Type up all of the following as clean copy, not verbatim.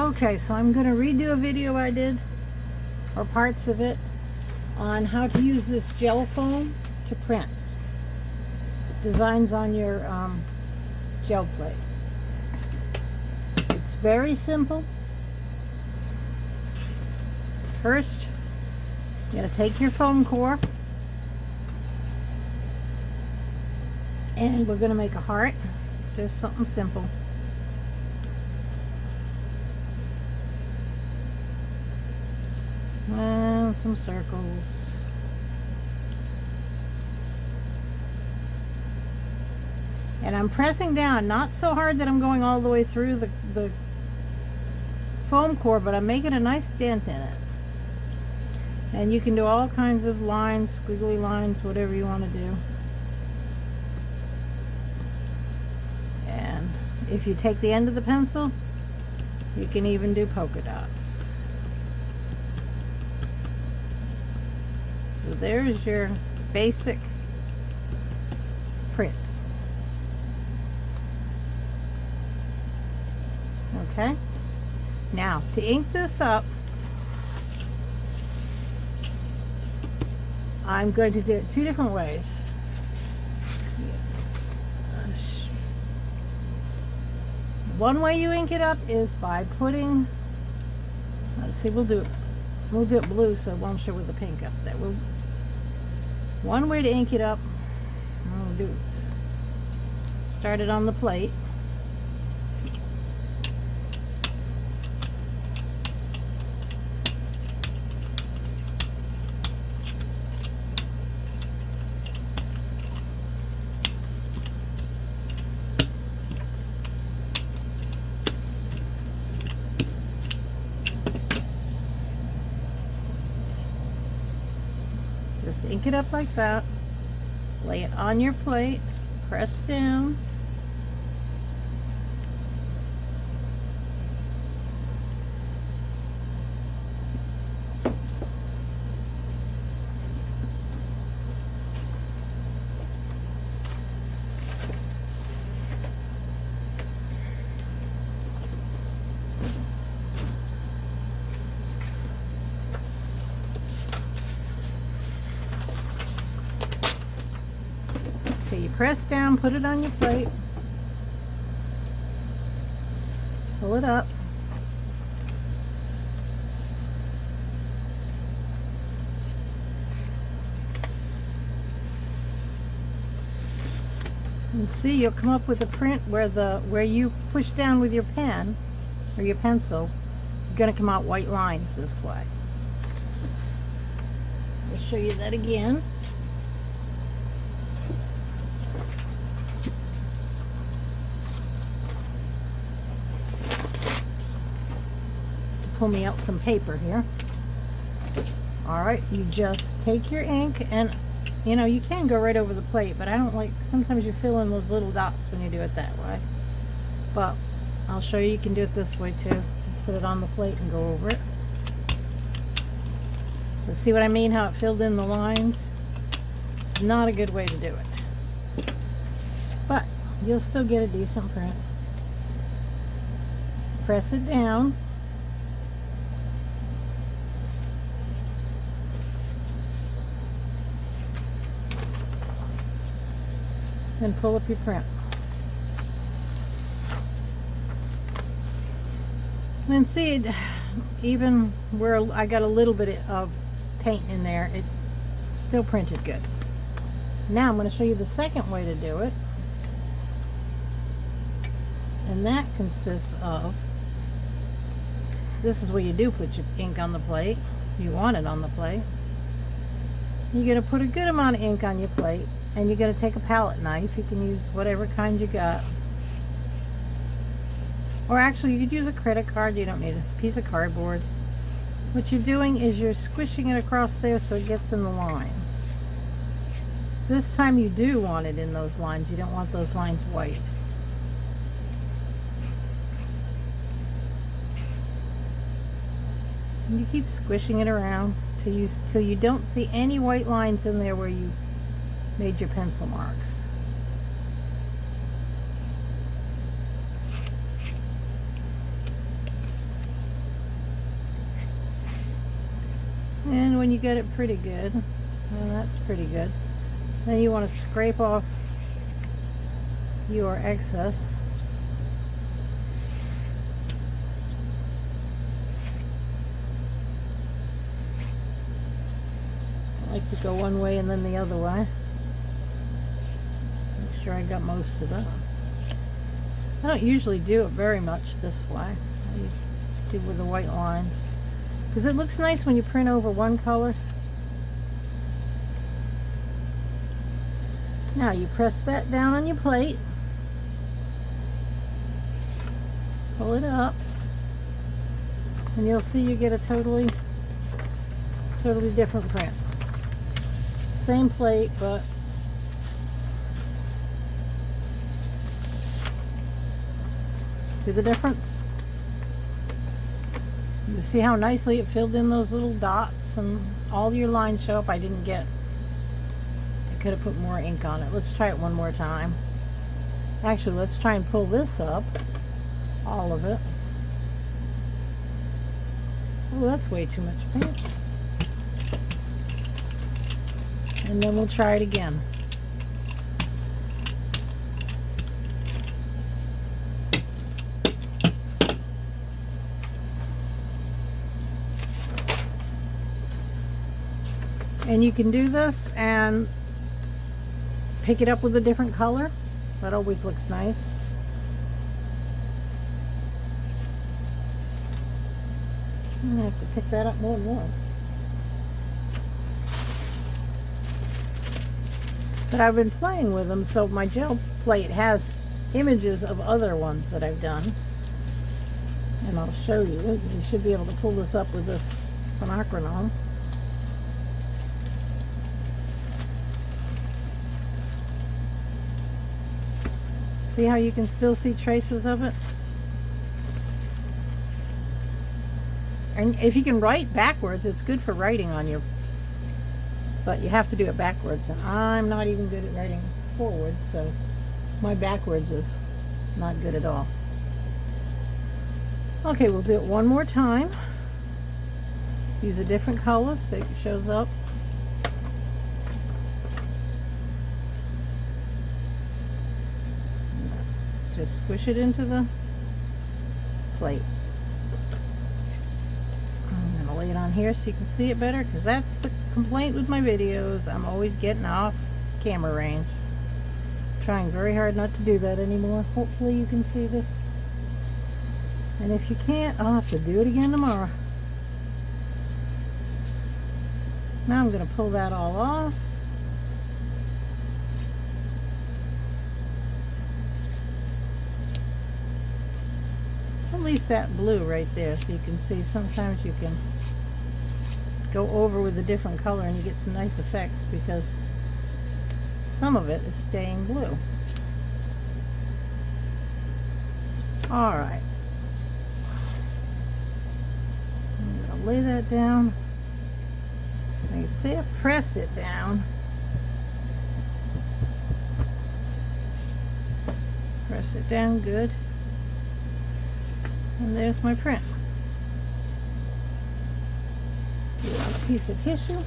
Okay, so I'm going to redo a video I did, or parts of it, on how to use this gel foam to print designs on your gel plate. It's very simple. First, you're going to take your foam core and we're going to make a heart, just something simple. And some circles. And I'm pressing down, not so hard that I'm going all the way through the foam core, but I'm making a nice dent in it. And you can do all kinds of lines, squiggly lines, whatever you want to do. And if you take the end of the pencil, you can even do polka dots. So there's your basic print. Okay, now to ink this up, I'm going to do it two different ways. One way you ink it up is by putting, let's see, we'll do it blue so it won't show with the pink up there. One way to ink it up, I'll do it. Start it on the plate. Just ink it up like that, lay it on your plate, press down, you press down, put it on your plate, pull it up, and see, you'll come up with a print where you push down with your pen or your pencil, you're going to come out white lines this way. I'll show you that again. Pull me out some paper here. Alright, you just take your ink and you can go right over the plate, but I don't like, sometimes you fill in those little dots when you do it that way. But I'll show you can do it this way too. Just put it on the plate and go over it. So see what I mean, how it filled in the lines? It's not a good way to do it, but you'll still get a decent print. Press it down. And pull up your print. And see, even where I got a little bit of paint in there, it still printed good. Now I'm going to show you the second way to do it. And that consists of, this is where you do put your ink on the plate. You want it on the plate. You're going to put a good amount of ink on your plate. And you're going to take a palette knife. You can use whatever kind you got. Or actually, you could use a credit card. You don't need a piece of cardboard. What you're doing is you're squishing it across there so it gets in the lines. This time you do want it in those lines. You don't want those lines white. And you keep squishing it around till you don't see any white lines in there where you made your pencil marks. And when you get it pretty good, well, that's pretty good, then you want to scrape off your excess. I like to go one way and then the other way. Make sure I got most of it. I don't usually do it very much this way. I usually do with the white lines, because it looks nice when you print over one color. Now you press that down on your plate, pull it up, and you'll see you get a totally different print. Same plate, but see the difference? You see how nicely it filled in those little dots and all your lines show up. I could have put more ink on it. Let's try it one more time. Actually, let's try and pull this up, all of it. Oh, that's way too much paint. And then we'll try it again. And you can do this and pick it up with a different color. That always looks nice. I'm gonna have to pick that up more than once. But I've been playing with them, so my gel plate has images of other ones that I've done. And I'll show you. You should be able to pull this up with this quinacridone. See how you can still see traces of it? And if you can write backwards, it's good for writing on your, but you have to do it backwards, and I'm not even good at writing forward, so my backwards is not good at all. Okay, we'll do it one more time. Use a different color so it shows up. Just squish it into the plate. I'm gonna lay it on here so you can see it better, because that's the complaint with my videos. I'm always getting off camera range. Trying very hard not to do that anymore. Hopefully you can see this. And if you can't, I'll have to do it again tomorrow. Now I'm gonna pull that all off. At least that blue right there, so you can see sometimes you can go over with a different color and you get some nice effects, because some of it is staying blue. Alright, I'm going to lay that down right there, press it down, press it down good. And there's my print. You want a piece of tissue.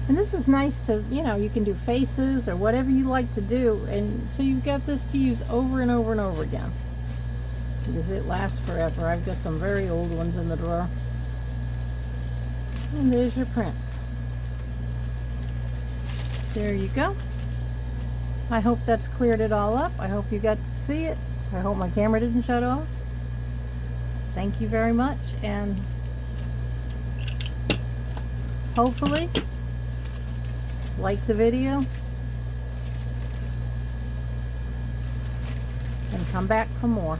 And this is nice to, you know, you can do faces or whatever you like to do. And so you've got this to use over and over and over again, because it lasts forever. I've got some very old ones in the drawer. And there's your print. There you go. I hope that's cleared it all up. I hope you got to see it. I hope my camera didn't shut off. Thank you very much, and hopefully like the video and come back for more.